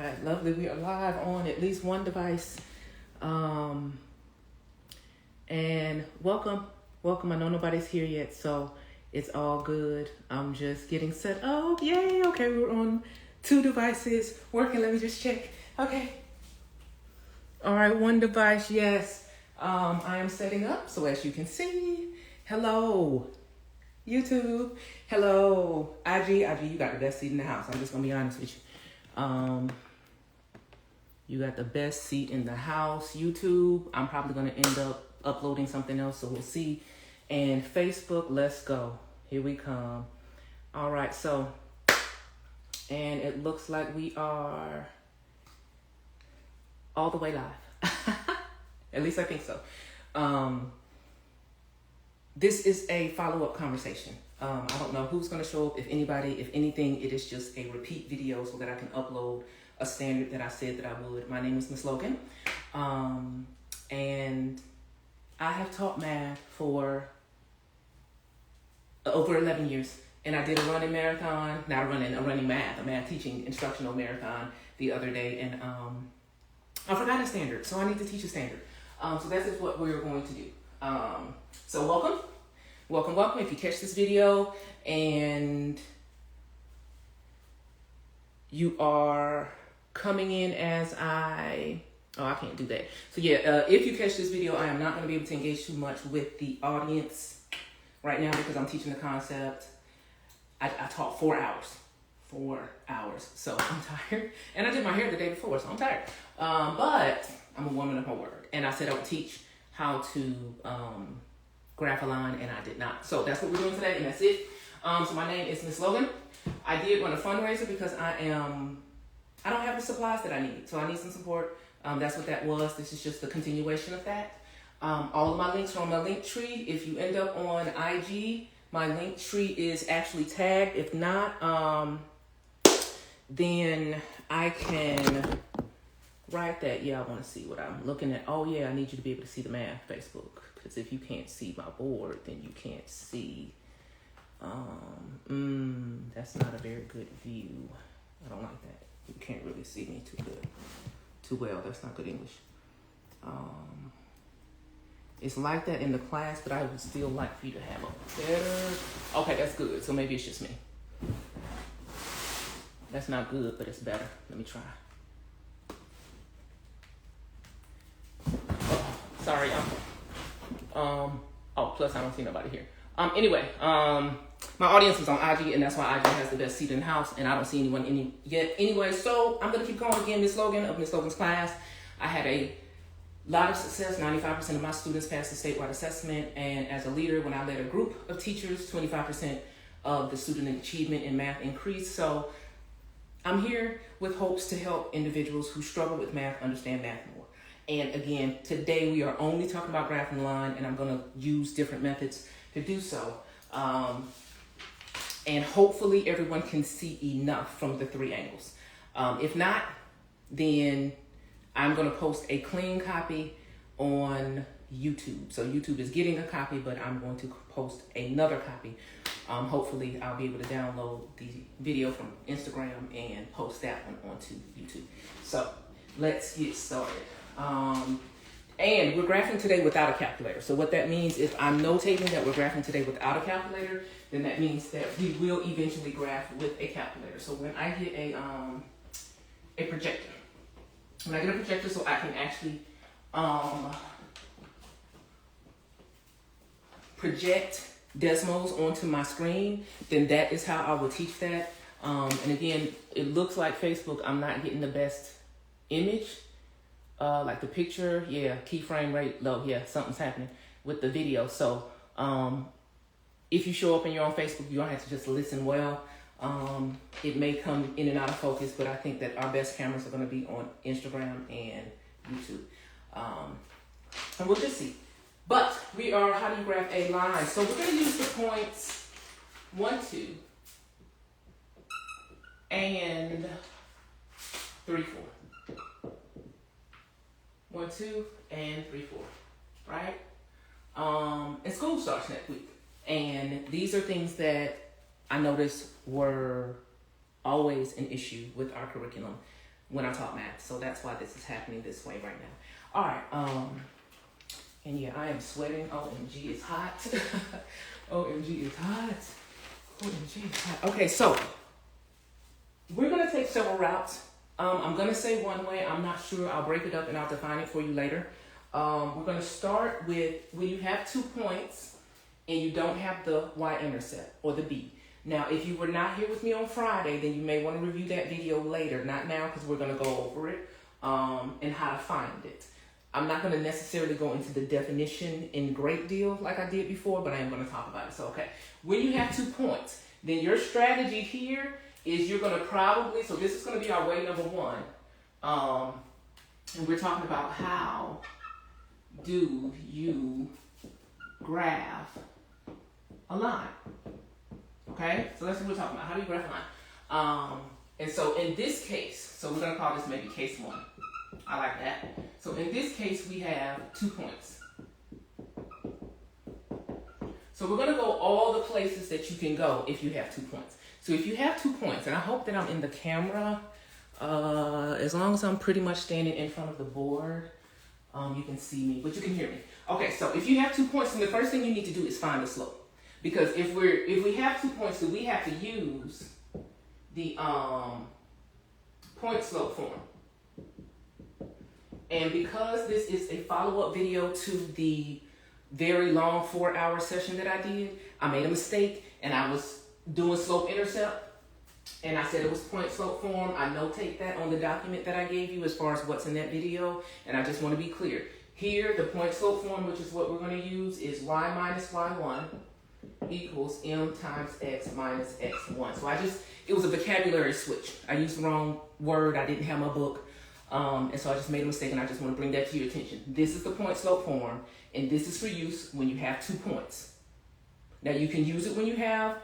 right, lovely. We are live on at least one device. And welcome. I know nobody's here yet, so it's all good. I'm just getting set up. Yay. Okay, we're on 2 devices working. Let me just check. Okay. All right, 1 device. Yes. I am setting up. So as you can see, hello, YouTube. Hello, IG. You got the best seat in the house. I'm just gonna be honest with you. You got the best seat in the house. YouTube, I'm probably gonna end up uploading something else, so we'll see. And Facebook, let's go. Here we come. All right, so, and it looks like we are all the way live. At least I think so. This is a follow-up conversation. I don't know who's going to show up, if anybody. If anything, it is just a repeat video so that I can upload a standard that I said that I would. My name is Miss Logan. And I have taught math for over 11 years. And I did a running marathon, a math teaching instructional marathon the other day. And I forgot a standard, so I need to teach a standard. So that's just what we're going to do. So welcome. If you catch this video and you are coming in as I can't do that. So yeah, if you catch this video, I am not going to be able to engage too much with the audience right now because I'm teaching the concept. I taught 4 hours. 4 hours. So I'm tired. And I did my hair the day before, so I'm tired. But I'm a woman of my word. And I said I would teach how to graph a line, and I did not. So that's what we're doing today, and that's it. So my name is Miss Logan. I did run a fundraiser because I don't have the supplies that I need, so I need some support. That's what that was. This is just the continuation of that. All of my links are on my link tree. If you end up on IG, my link tree is actually tagged. If not, then I can write that. Yeah, I want to see what I'm looking at. Oh yeah, I need you to be able to see the math Facebook. Because if you can't see my board, then you can't see. That's not a very good view. I don't like that. You can't really see me too well. That's not good English. It's like that in the class, but I would still like for you to have a better. Okay, that's good. So maybe it's just me. That's not good, but it's better. Let me try. Oh, sorry, plus I don't see nobody here. Anyway, my audience is on IG, and that's why IG has the best seat in the house, and I don't see anyone yet. Anyway, so I'm gonna keep going again. Miss Logan of Miss Logan's class. I had a lot of success. 95% of my students passed the statewide assessment, and as a leader, when I led a group of teachers, 25% of the student achievement in math increased. So I'm here with hopes to help individuals who struggle with math understand math more. And again, today we are only talking about graphing the line, and I'm going to use different methods to do so. And hopefully everyone can see enough from the 3 angles. If not, then I'm going to post a clean copy on YouTube. So YouTube is getting a copy, but I'm going to post another copy. Hopefully I'll be able to download the video from Instagram and post that one onto YouTube. So let's get started. And we're graphing today without a calculator. So what that means, if I'm notating that we're graphing today without a calculator, then that means that we will eventually graph with a calculator. So when I get a projector, so I can actually project decimals onto my screen, then that is how I will teach that. And again, it looks like Facebook, I'm not getting the best image. Like the picture, keyframe rate low, something's happening with the video. So if you show up and you're on Facebook, you don't have to just listen well. It may come in and out of focus, but I think that our best cameras are going to be on Instagram and YouTube. And we'll just see. But we are, how do you graph a line? So we're going to use the points 1, 2, and 3, 4. 1, 2, and 3, 4, right? And school starts next week. And these are things that I noticed were always an issue with our curriculum. when I taught math. So that's why this is happening this way right now. All right. And yeah, I am sweating. OMG, it's hot. OMG, it's hot. OMG, it's hot. Okay, so we're going to take several routes. I'm going to say one way. I'm not sure. I'll break it up and I'll define it for you later. We're going to start with when you have 2 points and you don't have the y-intercept or the b. Now, if you were not here with me on Friday, then you may want to review that video later. Not now, because we're going to go over it and how to find it. I'm not going to necessarily go into the definition in great deal like I did before, but I am going to talk about it. So, okay, when you have 2 points, then your strategy here is you're going to probably, so this is going to be our way number 1. And we're talking about how do you graph a line. Okay, so that's what we're talking about. How do you graph a line? And so in this case, so we're going to call this maybe case 1. I like that. So in this case, we have 2 points. So we're going to go all the places that you can go if you have 2 points. So if you have 2 points, and I hope that I'm in the camera, as long as I'm pretty much standing in front of the board, you can see me, but you can hear me. Okay, so if you have 2 points, then the first thing you need to do is find the slope. Because if we have 2 points, then we have to use the point slope form. And because this is a follow-up video to the very long 4-hour session that I did, I made a mistake and I was doing slope intercept and I said it was point slope form. I notate that on the document that I gave you as far as what's in that video. And I just want to be clear. Here, the point slope form, which is what we're going to use, is y minus y1 equals m times x minus x1. So it was a vocabulary switch. I used the wrong word. I didn't have my book. And so I just made a mistake and I just want to bring that to your attention. This is the point slope form and this is for use when you have 2 points. Now you can use it when you have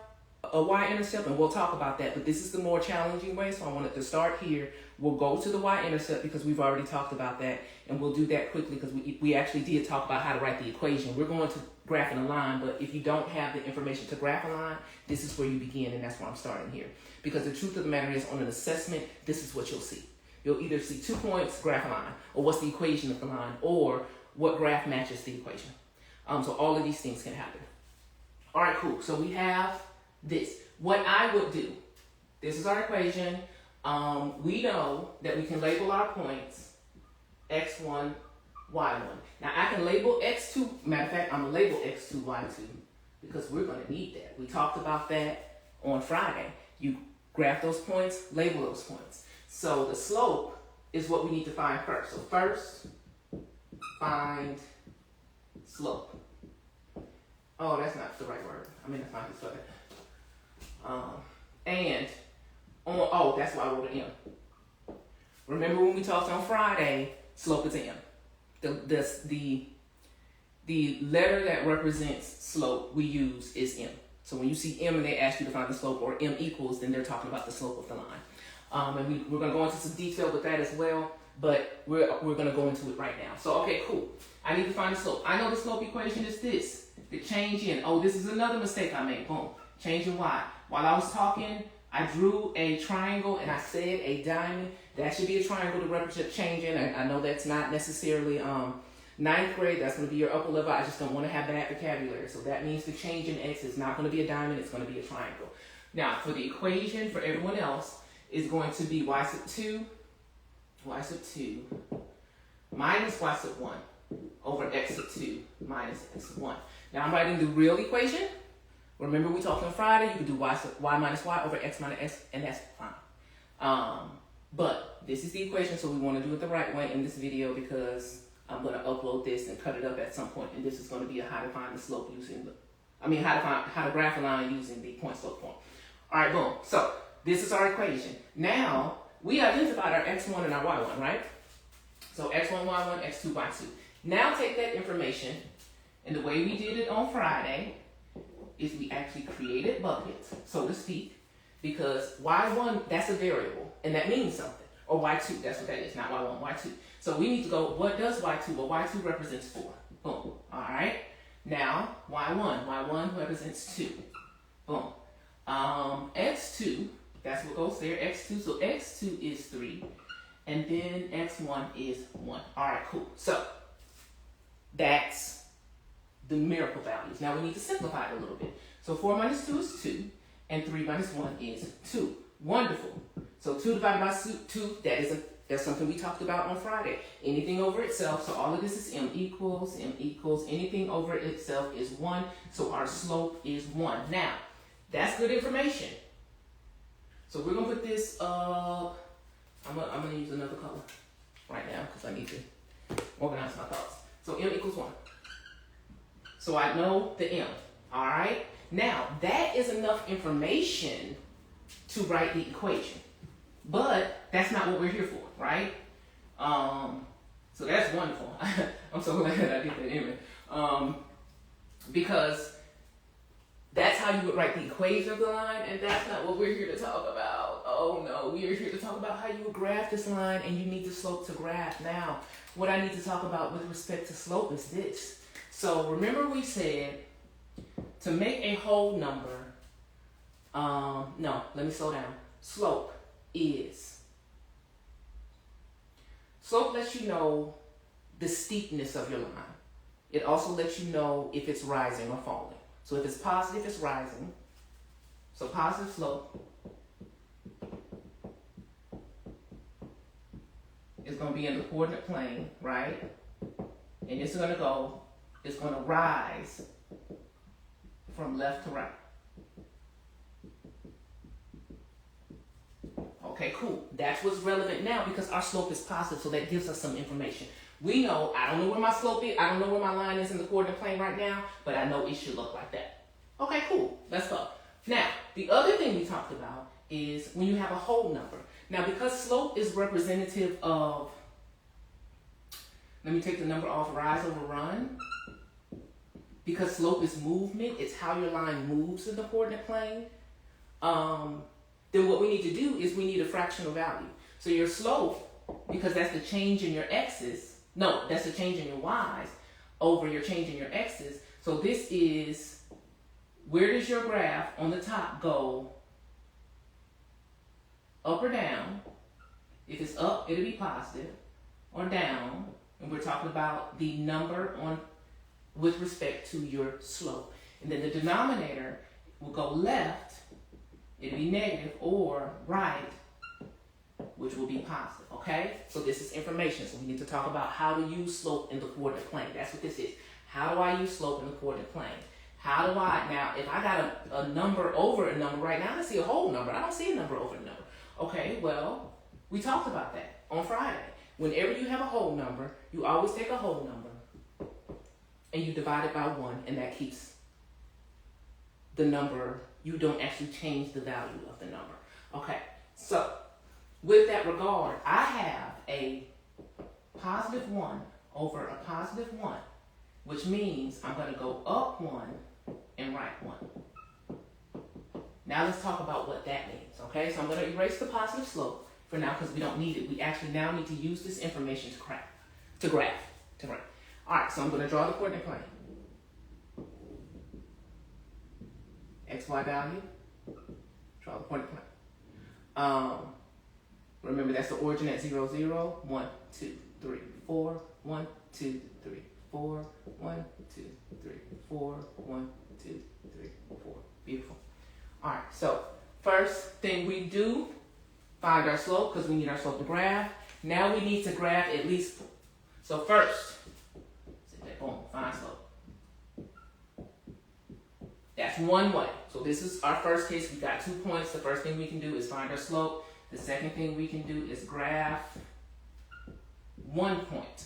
a y-intercept and we'll talk about that, but this is the more challenging way. So I wanted to start here. We'll go to the y-intercept because we've already talked about that and we'll do that quickly because we actually did talk about how to write the equation. We're going to graphing a line, but if you don't have the information to graph a line, this is where you begin and that's where I'm starting here. Because the truth of the matter is on an assessment, this is what you'll see. You'll either see 2 points, graph a line, or what's the equation of the line, or what graph matches the equation. So all of these things can happen. All right, cool. So we have this. What I would do, this is our equation. We know that we can label our points x1, y1. Now I can label x2. Matter of fact, I'm going to label x2, y2 because we're going to need that. We talked about that on Friday. You graph those points, label those points. So the slope is what we need to find first. So first, find slope. Oh, that's not the right word. I mean to find the slope. That's why I wrote an M. Remember when we talked on Friday, slope is M. The letter that represents slope we use is M. So when you see M and they ask you to find the slope or M equals, then they're talking about the slope of the line. And we're going to go into some detail with that as well, but we're going to go into it right now. So, okay, cool. I need to find the slope. I know the slope equation is this. The change in, this is another mistake I made. Boom. Change in y. While I was talking, I drew a triangle and I said a diamond. That should be a triangle to represent change in. I know that's not necessarily 9th grade. That's going to be your upper level. I just don't want to have bad vocabulary. So that means the change in x is not going to be a diamond. It's going to be a triangle. Now, for the equation for everyone else, is going to be y sub 2 minus y sub 1 over x sub 2 minus x sub 1. Now I'm writing the real equation. Remember we talked on Friday, you could do y minus y over x minus x, and that's fine. But this is the equation, so we want to do it the right way in this video because I'm going to upload this and cut it up at some point, and this is going to be how to find the slope using how to graph a line using the point slope form. All right, boom. So this is our equation. Now, we identified our x1 and our y1, right? So x1, y1, x2, y2. Now take that information, and the way we did it on Friday is we actually created buckets, so to speak, because y1, that's a variable, and that means something. Or y2, that's what that is, not y1, y2. So we need to go, what does y2? Well, y2 represents 4. Boom. All right. Now, y1 represents 2. Boom. X2, that's what goes there, x2. So x2 is 3. and then x1 is 1. All right, cool. So that's the numerical values. Now we need to simplify it a little bit. So 4 minus 2 is 2, and 3 minus 1 is 2. Wonderful. So 2 divided by 2, that's something we talked about on Friday. Anything over itself, so all of this is m equals, anything over itself is 1, so our slope is 1. Now, that's good information. So we're going to put this up. I'm going to use another color right now because I need to organize my thoughts. So m equals 1. So I know the m. All right? Now, that is enough information to write the equation. But that's not what we're here for, right? So that's wonderful. I'm so glad I did that anyway. Because that's how you would write the equation of the line, and that's not what we're here to talk about. Oh no, we are here to talk about how you would graph this line, and you need the slope to graph. Now, what I need to talk about with respect to slope is this. So remember we said to make a whole number, no, let me slow down. Slope lets you know the steepness of your line. It also lets you know if it's rising or falling. So if it's positive, it's rising. So positive slope is going to be in the coordinate plane, right? And it's going to rise from left to right. Okay, cool. That's what's relevant now because our slope is positive, so that gives us some information. We know, I don't know where my slope is, I don't know where my line is in the coordinate plane right now, but I know it should look like that. Okay, cool. Let's go. Now, the other thing we talked about is when you have a whole number. Now, because slope is representative of, let me take the number off, rise over run. Because slope is movement, it's how your line moves in the coordinate plane. Then what we need to do is we need a fractional value. So your slope, because that's the change in your x's, no, that's the change in your y's over your change in your x's. So this is, where does your graph on the top go? Up or down? If it's up, it'll be positive, or down, and we're talking about the number on with respect to your slope. And then the denominator will go left, it'll be negative, or right, which will be positive, okay? So this is information, so we need to talk about how to use slope in the coordinate plane. That's what this is. How do I use slope in the coordinate plane? How do I, now, if I got a number over a number right now, I see a whole number. I don't see a number over a number. Okay, well, we talked about that on Friday. Whenever you have a whole number, you always take a whole number and you divide it by 1, and that keeps the number. You don't actually change the value of the number. Okay, so with that regard, I have a positive 1 over a positive 1, which means I'm going to go up 1 and right 1. Now let's talk about what that means, okay? So I'm going to erase the positive slope for now because we don't need it. We actually now need to use this information to graph. All right, so I'm going to draw the coordinate plane. XY value, draw the coordinate plane. Remember, that's the origin at 0, 0, 1, 2, 3, 4, 1, 2, 3, 4, 1, 2, 3, 4, 1, 2, 3, 4. Beautiful. All right, so first thing we do, find our slope because we need our slope to graph. Now we need to graph at least, so first, boom, find slope. That's one way. So this is our first case. We got 2 points. The first thing we can do is find our slope. The second thing we can do is graph 1 point.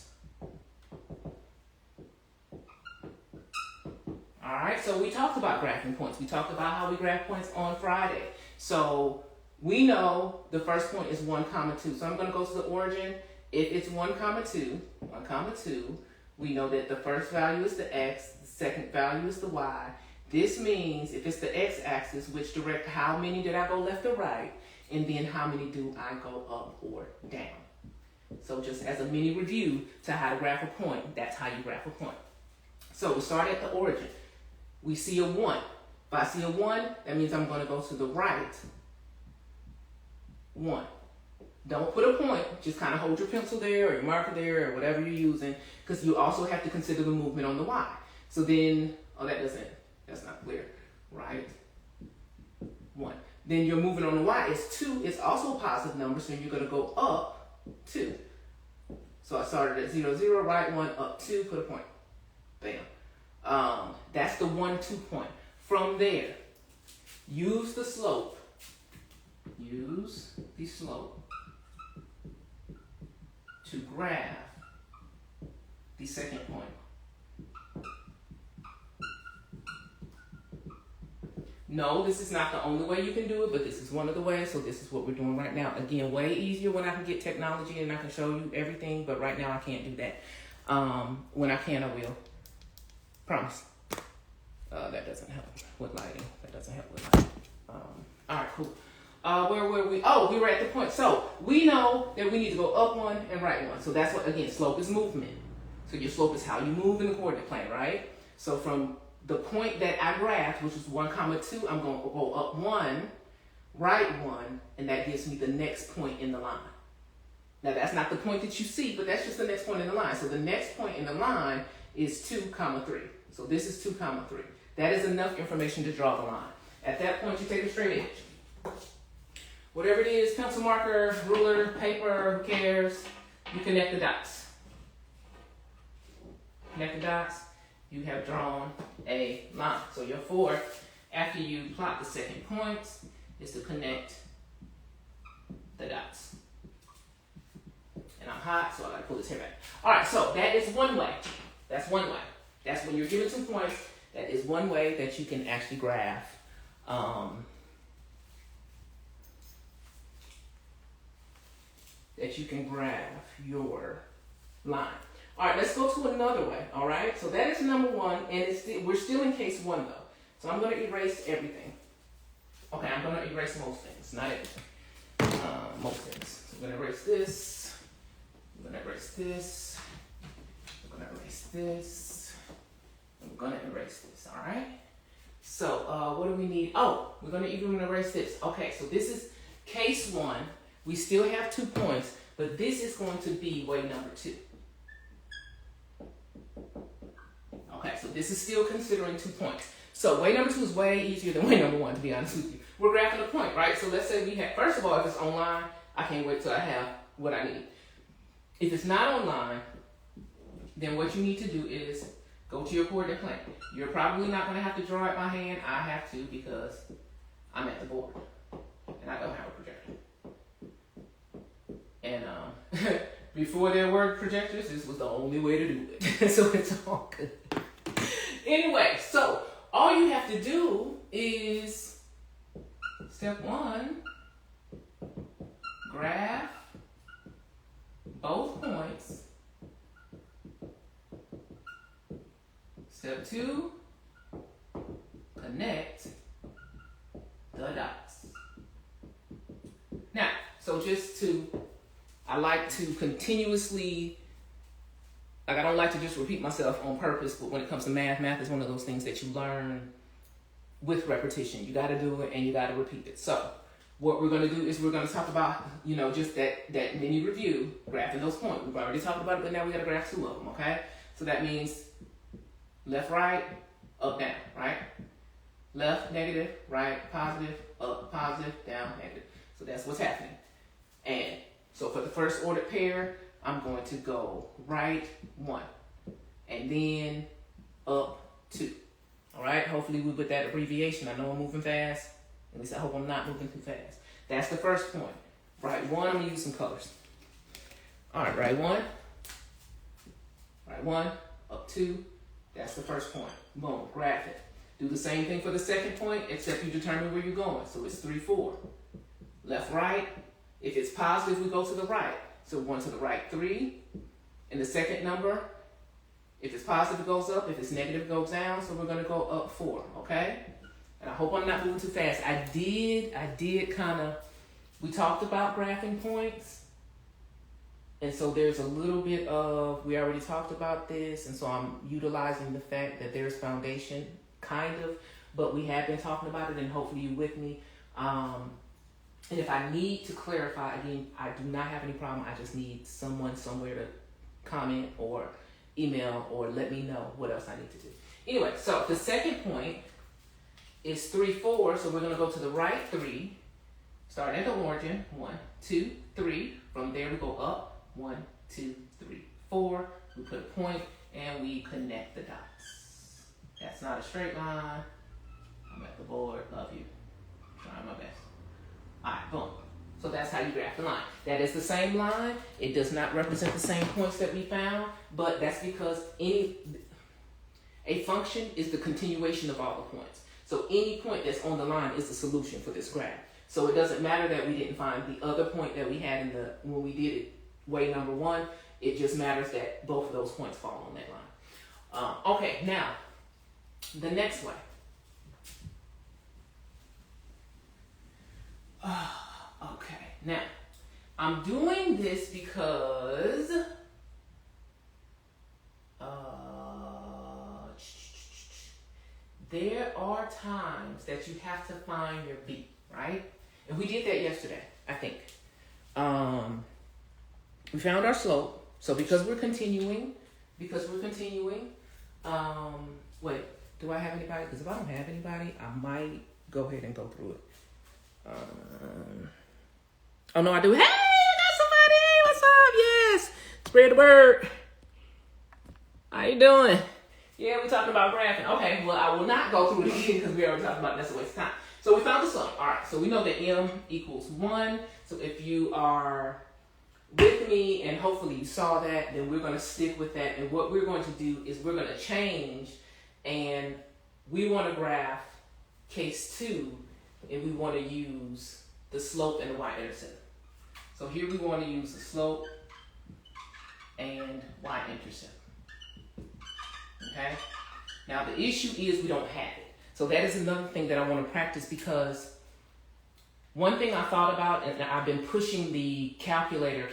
All right, so we talked about graphing points. We talked about how we graph points on Friday. So we know the first point is 1, 2. So I'm going to go to the origin. If it's 1, 2, we know that the first value is the x, the second value is the y. This means if it's the x-axis, which direct how many did I go left or right, and then how many do I go up or down. So just as a mini review to how to graph a point, that's how you graph a point. So we start at the origin. We see a 1. If I see a 1, that means I'm going to go to the right 1. Don't put a point. Just kind of hold your pencil there or your marker there or whatever you're using, because you also have to consider the movement on the Y. So then, that's not clear. Right 1. Then your movement on the Y is 2. It's also a positive number, so you're going to go up 2. So I started at 0, 0, right 1, up 2, put a point. Bam. That's the 1, 2 point. From there, use the slope. Use the slope to graph the second point. No, this is not the only way you can do it, but this is one of the ways, so this is what we're doing right now. Again, way easier when I can get technology and I can show you everything, but right now I can't do that. When I can, I will. Promise. That doesn't help with lighting. All right, cool. Where were we? Oh, we were at the point. So we know that we need to go up 1 and right 1. So that's what, again, slope is movement. So your slope is how you move in the coordinate plane, right? So from the point that I graphed, which was 1, 2, I'm going to go up 1, right 1, and that gives me the next point in the line. Now that's not the point that you see, but that's just the next point in the line. So the next point in the line is 2, 3. So this is 2, 3. That is enough information to draw the line. At that point, you take a straight edge. Whatever it is, pencil marker, ruler, paper, who cares? You connect the dots. Connect the dots. You have drawn a line. So your 4, after you plot the second point, is to connect the dots. And I'm hot, so I gotta pull this hair back. All right, so that is one way. That's one way. That's when you're given 2 points. That is one way that you can actually graph your line. All right, let's go to another way. All right, so that is number 1, and we're still in case 1 though. So I'm going to erase everything. Okay, I'm going to erase most things, not everything. Most things. So I'm going to erase this. I'm going to erase this. I'm going to erase this. I'm going to erase this. All right. So what do we need? Oh, we're going to even erase this. Okay, so this is case 1. We still have 2 points, but this is going to be way number 2. Okay, so this is still considering 2 points. So way number 2 is way easier than way number 1, to be honest with you. We're graphing a point, right? So let's say we have, first of all, if it's online, I can't wait till I have what I need. If it's not online, then what you need to do is go to your coordinate plane. You're probably not going to have to draw it by hand. I have to because I'm at the board and I don't have a projector. And before there were projectors, this was the only way to do it. So it's all good. Anyway, so all you have to do is step 1, graph both points. Step 2, connect the dots. Now, so I like to continuously, I don't like to just repeat myself on purpose, but when it comes to math is one of those things that you learn with repetition. You got to do it and you got to repeat it. So what we're going to do is we're going to talk about, just that mini review, graphing those points. We've already talked about it, but now we got to graph 2 of them, okay? So that means left, right, up, down, right? Left, negative, right, positive, up, positive, down, negative. So that's what's happening. And so for the first ordered pair, I'm going to go right 1 and then up 2. All right, hopefully with that abbreviation, I know I'm moving fast. At least I hope I'm not moving too fast. That's the first point. Right 1, I'm gonna use some colors. All right, right 1, up 2. That's the first point. Boom, graph it. Do the same thing for the second point, except you determine where you're going. So it's 3, 4. Left, right. If it's positive, we go to the right. So 1 to the right, 3. And the second number, if it's positive, it goes up. If it's negative, it goes down. So we're going to go up 4, okay? And I hope I'm not moving too fast. I did kind of, we talked about graphing points. And so there's a little bit of, we already talked about this. And so I'm utilizing the fact that there's foundation, kind of. But we have been talking about it, and hopefully you're with me. And if I need to clarify, again, I do not have any problem. I just need someone somewhere to comment or email or let me know what else I need to do. Anyway, so the second point is 3, 4. So we're going to go to the right 3, start at the origin. 1, 2, 3. From there we go up. 1, 2, 3, 4. We put a point and we connect the dots. That's not a straight line. I'm at the board. Love you. Trying my best. All right, boom. So that's how you graph the line. That is the same line. It does not represent the same points that we found, but that's because a function is the continuation of all the points. So any point that's on the line is the solution for this graph. So it doesn't matter that we didn't find the other point that we had when we did it way number 1. It just matters that both of those points fall on that line. Okay, now the next way. Okay, now I'm doing this because there are times that you have to find your B, right? And we did that yesterday, I think. We found our slope. So because we're continuing, wait, do I have anybody? Because if I don't have anybody, I might go ahead and go through it. Oh no, I do. Hey, I got somebody. What's up? Yes. Spread the word. How you doing? Yeah, we're talking about graphing. Okay, well, I will not go through it again because we already talked about that's a waste of time. So we found the slope. All right, so we know that M equals 1. So if you are with me and hopefully you saw that, then we're going to stick with that. And what we're going to do is we're going to change, and we want to graph case 2, and we want to use the slope and the y-intercept. So here we want to use the slope and y-intercept. Okay? Now the issue is we don't have it. So that is another thing that I want to practice, because one thing I thought about, and I've been pushing the calculator,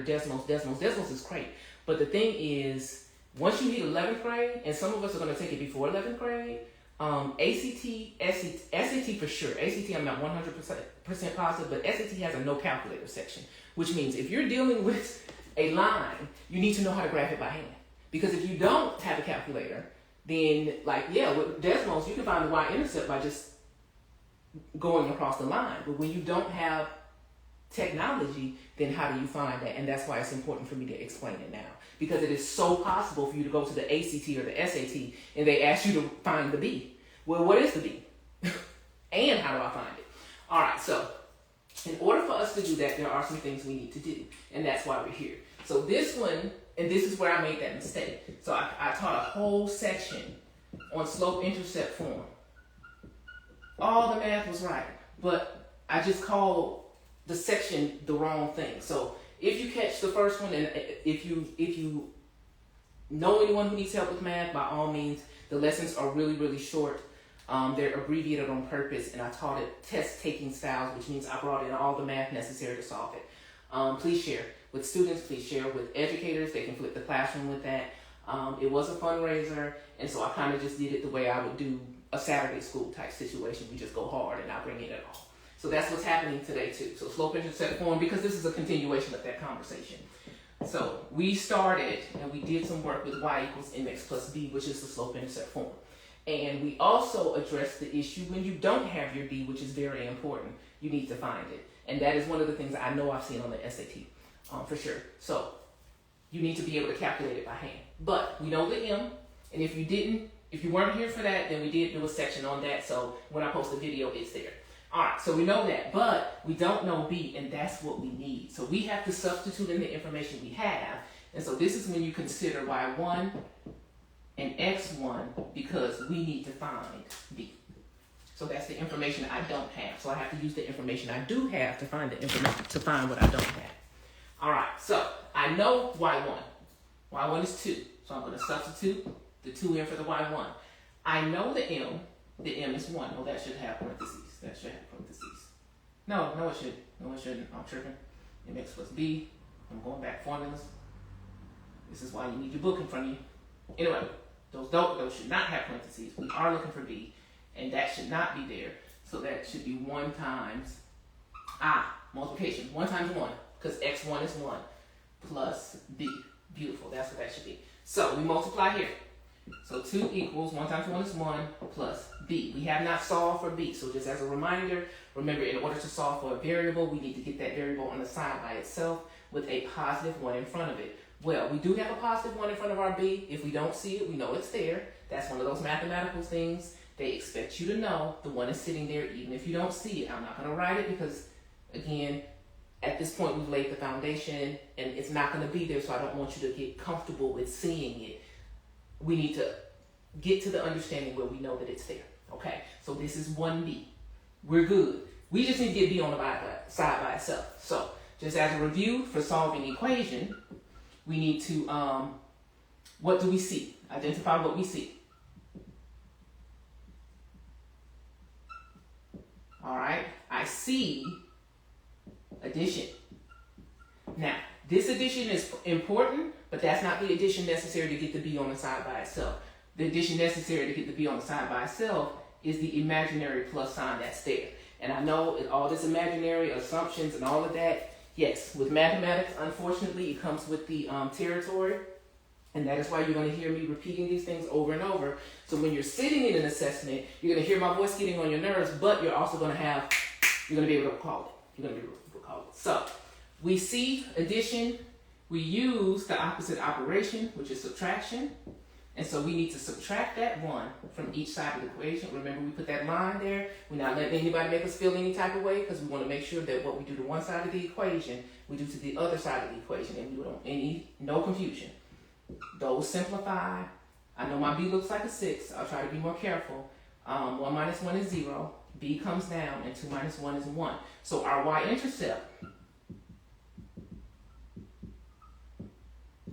decimals is great. But the thing is, once you hit 11th grade, and some of us are going to take it before 11th grade, SAT for sure. ACT, I'm not 100% positive, but SAT has a no calculator section, which means if you're dealing with a line, you need to know how to graph it by hand. Because if you don't have a calculator, then with decimals, you can find the y-intercept by just going across the line. But when you don't have technology, then how do you find that? And that's why it's important for me to explain it now. Because it is so possible for you to go to the ACT or the SAT and they ask you to find the B. Well, what is the B? And how do I find it? All right, so in order for us to do that, there are some things we need to do. And that's why we're here. So this one, and this is where I made that mistake. So I taught a whole section on slope-intercept form. All the math was right, but I just called the section the wrong thing. So if you catch the first one, and if you know anyone who needs help with math, by all means, the lessons are really, really short. They're abbreviated on purpose, and I taught it test-taking styles, which means I brought in all the math necessary to solve it. Please share with students. Please share with educators. They can flip the classroom with that. It was a fundraiser, and so I kind of just did it the way I would do a Saturday school type situation. We just go hard and I bring in it all. So that's what's happening today too. So slope-intercept form, because this is a continuation of that conversation. So we started and we did some work with y equals mx plus b, which is the slope-intercept form. And we also addressed the issue when you don't have your b, which is very important. You need to find it. And that is one of the things I know I've seen on the SAT, for sure. So you need to be able to calculate it by hand. But we know the m, and if you weren't here for that, then we did do a section on that. So when I post the video, it's there. All right, so we know that, but we don't know b, and that's what we need. So we have to substitute in the information we have. And so this is when you consider y1 and x1, because we need to find b. So that's the information I don't have. So I have to use the information I do have to find the information, to find what I don't have. All right, so I know y1. y1 is 2. So I'm going to substitute the 2 in for the y1. I know the m. The m is 1. Oh, that should have parentheses. That should have parentheses. No, it should. No, it shouldn't. I'm tripping. mx plus b. I'm going back formulas. This is why you need your book in front of you. Anyway, those should not have parentheses. We are looking for b, and that should not be there. So that should be 1 times Multiplication. 1 times 1, because x1 is 1, plus b. Beautiful. That's what that should be. So we multiply here. So 2 equals 1 times 1 is 1 plus b. We have not solved for b. So just as a reminder, remember, in order to solve for a variable, we need to get that variable on the side by itself with a positive 1 in front of it. Well, we do have a positive 1 in front of our b. If we don't see it, we know it's there. That's one of those mathematical things. They expect you to know the 1 is sitting there even if you don't see it. I'm not going to write it because, again, at this point we've laid the foundation and it's not going to be there, so I don't want you to get comfortable with seeing it. We need to get to the understanding where we know that it's there. Okay, so this is 1b. We're good. We just need to get b on the side by itself. So just as a review for solving equation, we need to, what do we see? Identify what we see. All right, I see addition. Now, this addition is important, but that's not the addition necessary to get the b on the side by itself. The addition necessary to get the b on the side by itself is the imaginary plus sign that's there. And I know all this imaginary assumptions and all of that, yes, with mathematics, unfortunately, it comes with the territory. And that is why you're going to hear me repeating these things over and over. So when you're sitting in an assessment, you're going to hear my voice getting on your nerves, but you're also going to you're going to be able to recall it. You're going to be able to recall it. So we see addition. We use the opposite operation, which is subtraction. And so we need to subtract that 1 from each side of the equation. Remember, we put that line there. We're not letting anybody make us feel any type of way because we want to make sure that what we do to one side of the equation, we do to the other side of the equation, and we don't no confusion. Those simplify. I know my b looks like a 6. I'll try to be more careful. 1 minus 1 is 0. B comes down, and 2 minus 1 is 1. So our y-intercept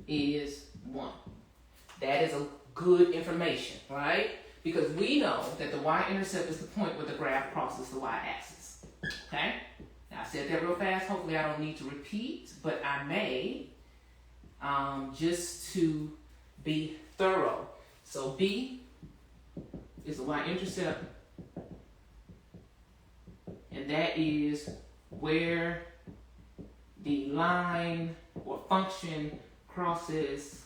is 1. That is a good information, right? Because we know that the y-intercept is the point where the graph crosses the y-axis. Okay? Now, I said that real fast. Hopefully I don't need to repeat, but I may, just to be thorough. So B is the y-intercept, and that is where the line or function crosses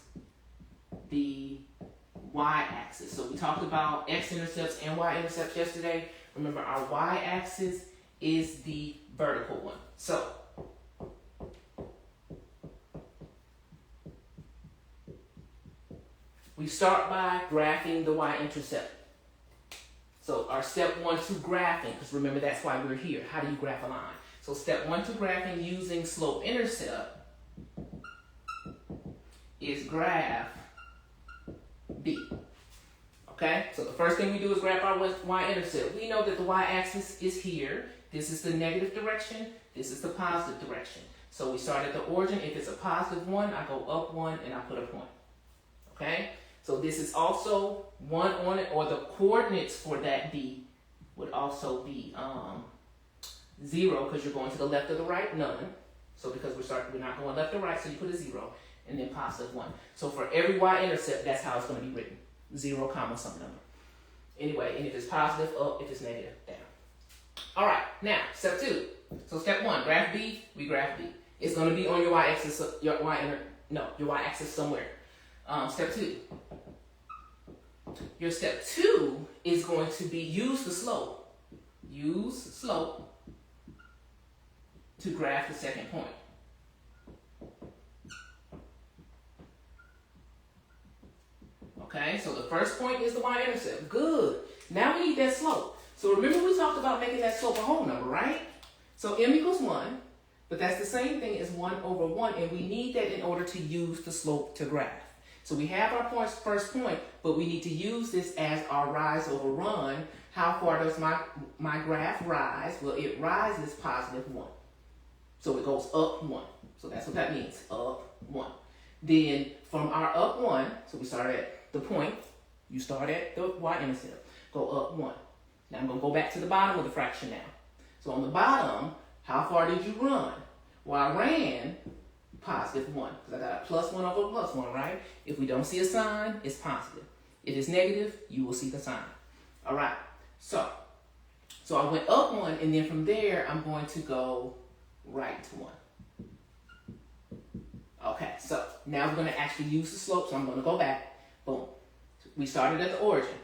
the y-axis. So we talked about x-intercepts and y-intercepts yesterday. Remember, our y-axis is the vertical one. So we start by graphing the y-intercept. So our step 1 to graphing, because remember that's why we're here. How do you graph a line? So step 1 to graphing using slope-intercept is graph B. Okay, so the first thing we do is graph our y-intercept. We know that the y-axis is here. This is the negative direction. This is the positive direction. So we start at the origin. If it's a positive 1, I go up 1 and I put a point. Okay, so this is also 1 on it, or the coordinates for that B would also be 0 because you're going to the left or the right, none. So because we're not going left or right, so you put a 0. And then positive 1. So for every y-intercept, that's how it's going to be written. 0, comma, some number. Anyway, and if it's positive, up. If it's negative, down. All right, now, step 2. So step 1, graph B, we graph B. It's going to be on your y-axis, your y-axis somewhere. Step 2. Your step 2 is going to be use the slope. Use slope to graph the second point. Okay, so the first point is the y-intercept. Good. Now we need that slope. So remember we talked about making that slope a whole number, right? So m equals 1, but that's the same thing as 1 over 1, and we need that in order to use the slope to graph. So we have our first point, but we need to use this as our rise over run. How far does my graph rise? Well, it rises positive 1. So it goes up 1. So that's what that means, up 1. Then from our up 1, so we start at the point, you start at the y-intercept, go up 1. Now I'm going to go back to the bottom of the fraction now. So on the bottom, how far did you run? Well, I ran positive 1, because I got a plus 1 over plus 1, right? If we don't see a sign, it's positive. If it's negative, you will see the sign. All right, so So I went up 1, and then from there, I'm going to go right 1. Okay, so now we're going to actually use the slope, so I'm going to go back. Boom. We started at the origin.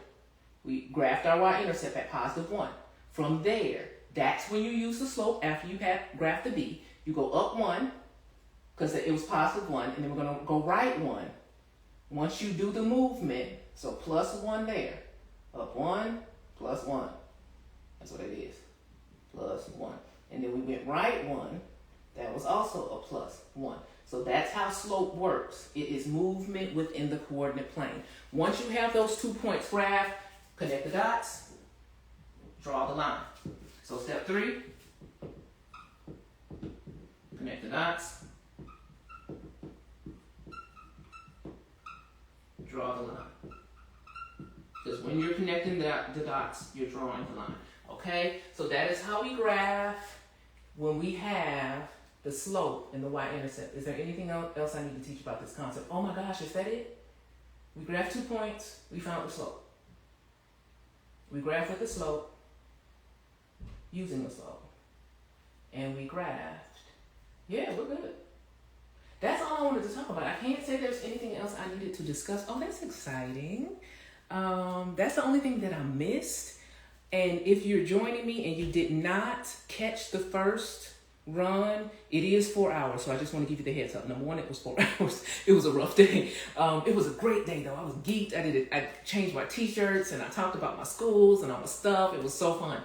We graphed our y-intercept at +1. From there, that's when you use the slope after you have graphed the b. You go up 1, because it was +1, and then we're going to go right 1. Once you do the movement, so +1 there. Up 1, +1. That's what it is. +1. And then we went right 1. That was also a +1. So that's how slope works. It is movement within the coordinate plane. Once you have those 2 points graphed, connect the dots, draw the line. So step 3, connect the dots, draw the line. Because when you're connecting the dots, you're drawing the line. Okay? So that is how we graph when we have the slope and the y-intercept. Is there anything else I need to teach about this concept? Oh my gosh, is that it? We graphed 2 points, we found the slope. We graphed with the slope, using the slope. And we graphed. Yeah, we're good. That's all I wanted to talk about. I can't say there's anything else I needed to discuss. Oh, that's exciting. That's the only thing that I missed. And if you're joining me and you did not catch the first run, it is 4 hours. So I just want to give you the heads up. Number 1, it was 4 hours. It was a rough day. It was a great day though. I was geeked. I changed my t-shirts and I talked about my schools and all my stuff. It was so fun.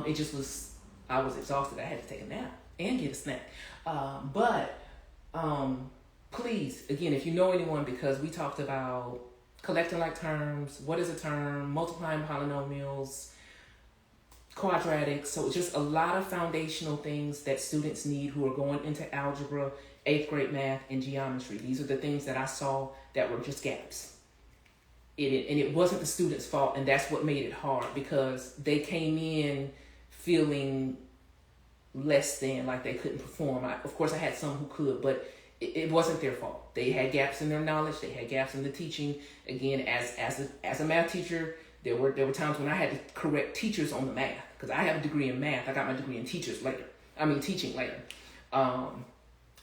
It just was, I was exhausted. I had to take a nap and get a snack. But please, again, if you know anyone, because we talked about collecting like terms, what is a term, multiplying polynomials, quadratics. So just a lot of foundational things that students need who are going into algebra, 8th grade math, and geometry. These are the things that I saw that were just gaps. And it wasn't the students' fault, and that's what made it hard, because they came in feeling less than, like they couldn't perform. Of course, I had some who could, but it wasn't their fault. They had gaps in their knowledge. They had gaps in the teaching. Again, as a math teacher, there were times when I had to correct teachers on the math, because I have a degree in math. I got my degree in teaching later.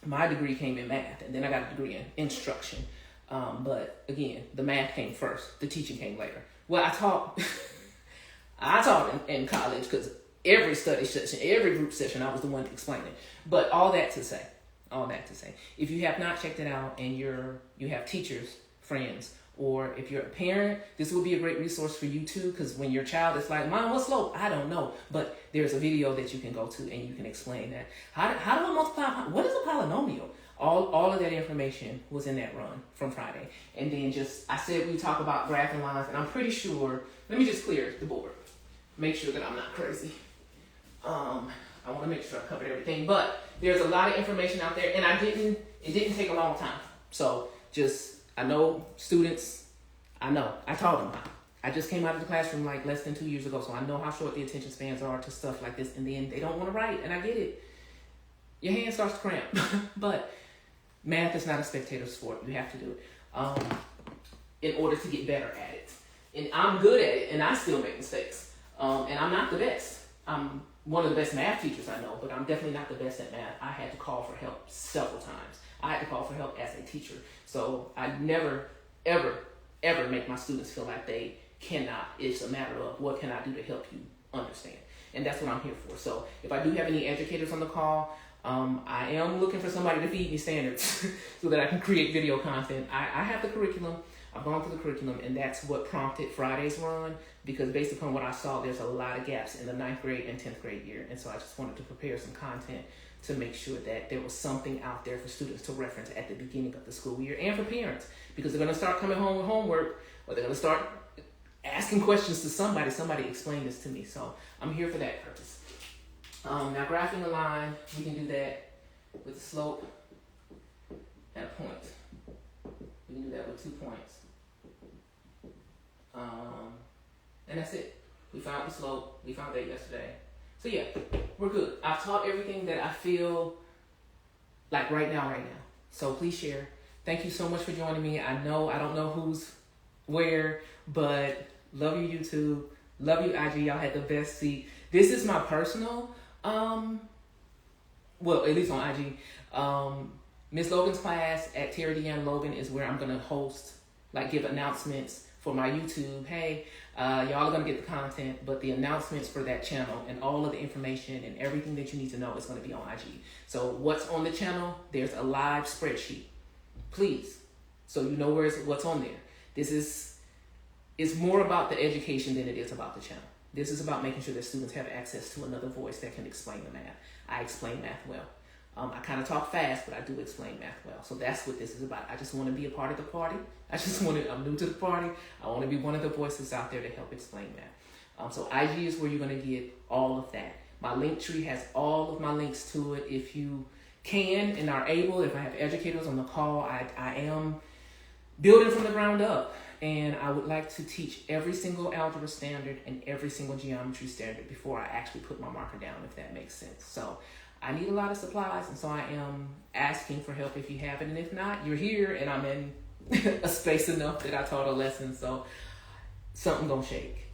My degree came in math, and then I got a degree in instruction. But again, the math came first. The teaching came later. Well, I taught in college, because every study session, every group session, I was the one explaining. But all that to say, if you have not checked it out and you have teachers, friends, or if you're a parent, this will be a great resource for you too, because when your child is like, Mom, what's slope? I don't know. But there's a video that you can go to and you can explain that. How do I multiply? What is a polynomial? All of that information was in that run from Friday. And then I said we talk about graphing lines, and I'm pretty sure, let me just clear the board. Make sure that I'm not crazy. I want to make sure I covered everything, but there's a lot of information out there, and it didn't take a long time. So I know students, I taught them. I just came out of the classroom like less than 2 years ago, so I know how short the attention spans are to stuff like this, and then they don't want to write, and I get it. Your hand starts to cramp, but math is not a spectator sport. You have to do it in order to get better at it. And I'm good at it, and I still make mistakes. And I'm not the best. I'm one of the best math teachers I know, but I'm definitely not the best at math. I had to call for help several times. I had to call for help as a teacher. So I never, ever, ever make my students feel like they cannot. It's a matter of what can I do to help you understand. And that's what I'm here for. So if I do have any educators on the call, I am looking for somebody to feed me standards so that I can create video content. I have the curriculum. I've gone through the curriculum, and that's what prompted Friday's run, because based upon what I saw, there's a lot of gaps in the 9th grade and 10th grade year. And so I just wanted to prepare some content to make sure that there was something out there for students to reference at the beginning of the school year, and for parents, because they're going to start coming home with homework, or they're going to start asking questions to somebody. Somebody explain this to me. So I'm here for that purpose. Now graphing a line, we can do that with the slope at a point. We can do that with 2 points. And that's it. We found the slope. We found that yesterday. So yeah, we're good. I've taught everything that I feel like right now. So please share. Thank you so much for joining me. I don't know who's where, but love you YouTube. Love you IG. Y'all had the best seat. This is my personal, well, at least on IG. Miss Logan's class at Terry Deanne Logan is where I'm going to host, like give announcements for my YouTube. Hey, y'all are going to get the content, but the announcements for that channel and all of the information and everything that you need to know is going to be on IG. So what's on the channel, there's a live spreadsheet. Please, so you know what's on there. It's more about the education than it is about the channel. This is about making sure that students have access to another voice that can explain the math. I explain math well. I kind of talk fast, but I do explain math well. So that's what this is about. I just want to be a part of the party. I'm new to the party. I want to be one of the voices out there to help explain math. So IG is where you're going to get all of that. My link tree has all of my links to it. If you can and are able, if I have educators on the call, I am building from the ground up. And I would like to teach every single algebra standard and every single geometry standard before I actually put my marker down, if that makes sense. So I need a lot of supplies, and so I am asking for help if you have it. And if not, you're here, and I'm in a space enough that I taught a lesson. So something gonna shake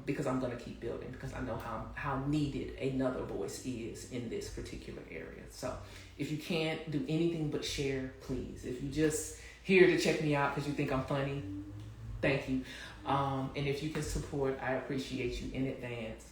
because I'm gonna keep building, because I know how needed another voice is in this particular area. So if you can't do anything but share, please. If you just here to check me out because you think I'm funny, thank you. And if you can support, I appreciate you in advance.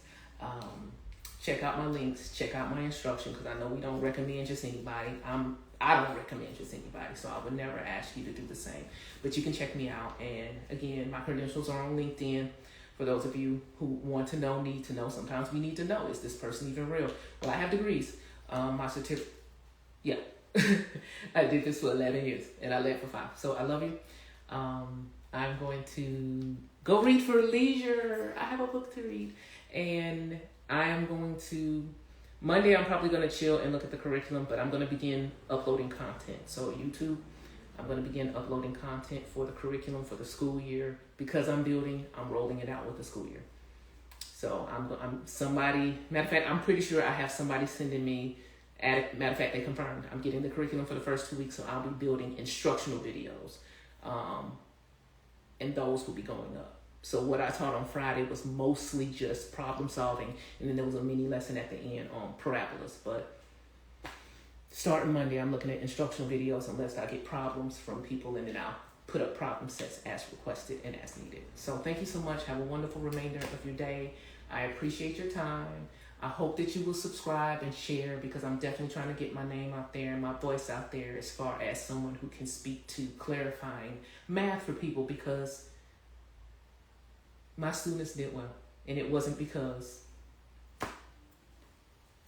Check out my links, check out my instruction, because I know we don't recommend just anybody. I don't recommend just anybody, so I would never ask you to do the same. But you can check me out. And again, my credentials are on LinkedIn. For those of you who want to know, need to know, sometimes we need to know, is this person even real? Well, I have degrees. My certificate, yeah. I did this for 11 years, and I led for 5. So I love you. I'm going to go read for leisure. I have a book to read. And I am going to, Monday I'm probably going to chill and look at the curriculum, but I'm going to begin uploading content. So YouTube, I'm going to begin uploading content for the curriculum for the school year. Because I'm rolling it out with the school year. So I'm somebody, matter of fact, I'm pretty sure I have somebody sending me, matter of fact, they confirmed, I'm getting the curriculum for the first 2 weeks, so I'll be building instructional videos. And those will be going up. So what I taught on Friday was mostly just problem solving, and then there was a mini lesson at the end on parabolas. But starting Monday, I'm looking at instructional videos unless I get problems from people, and then I'll put up problem sets as requested and as needed. So thank you so much. Have a wonderful remainder of your day. I appreciate your time. I hope that you will subscribe and share, because I'm definitely trying to get my name out there and my voice out there as far as someone who can speak to clarifying math for people, because my students did well. And it wasn't because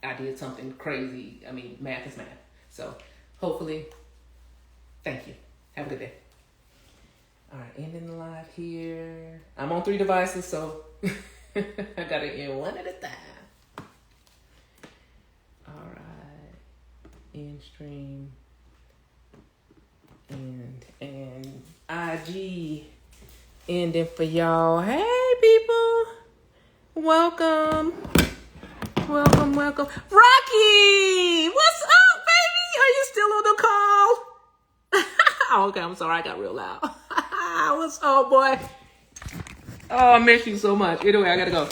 I did something crazy. I mean, math is math. So hopefully, thank you. Have a good day. All right, ending the live here. I'm on 3 devices, so I gotta end one at a time. All right, end stream, and IG ending for y'all. Hey, people, welcome. Rocky, what's up, baby? Are you still on the call? Oh, okay, I'm sorry, I got real loud. What's up, boy? Oh, I miss you so much. Anyway, I gotta go.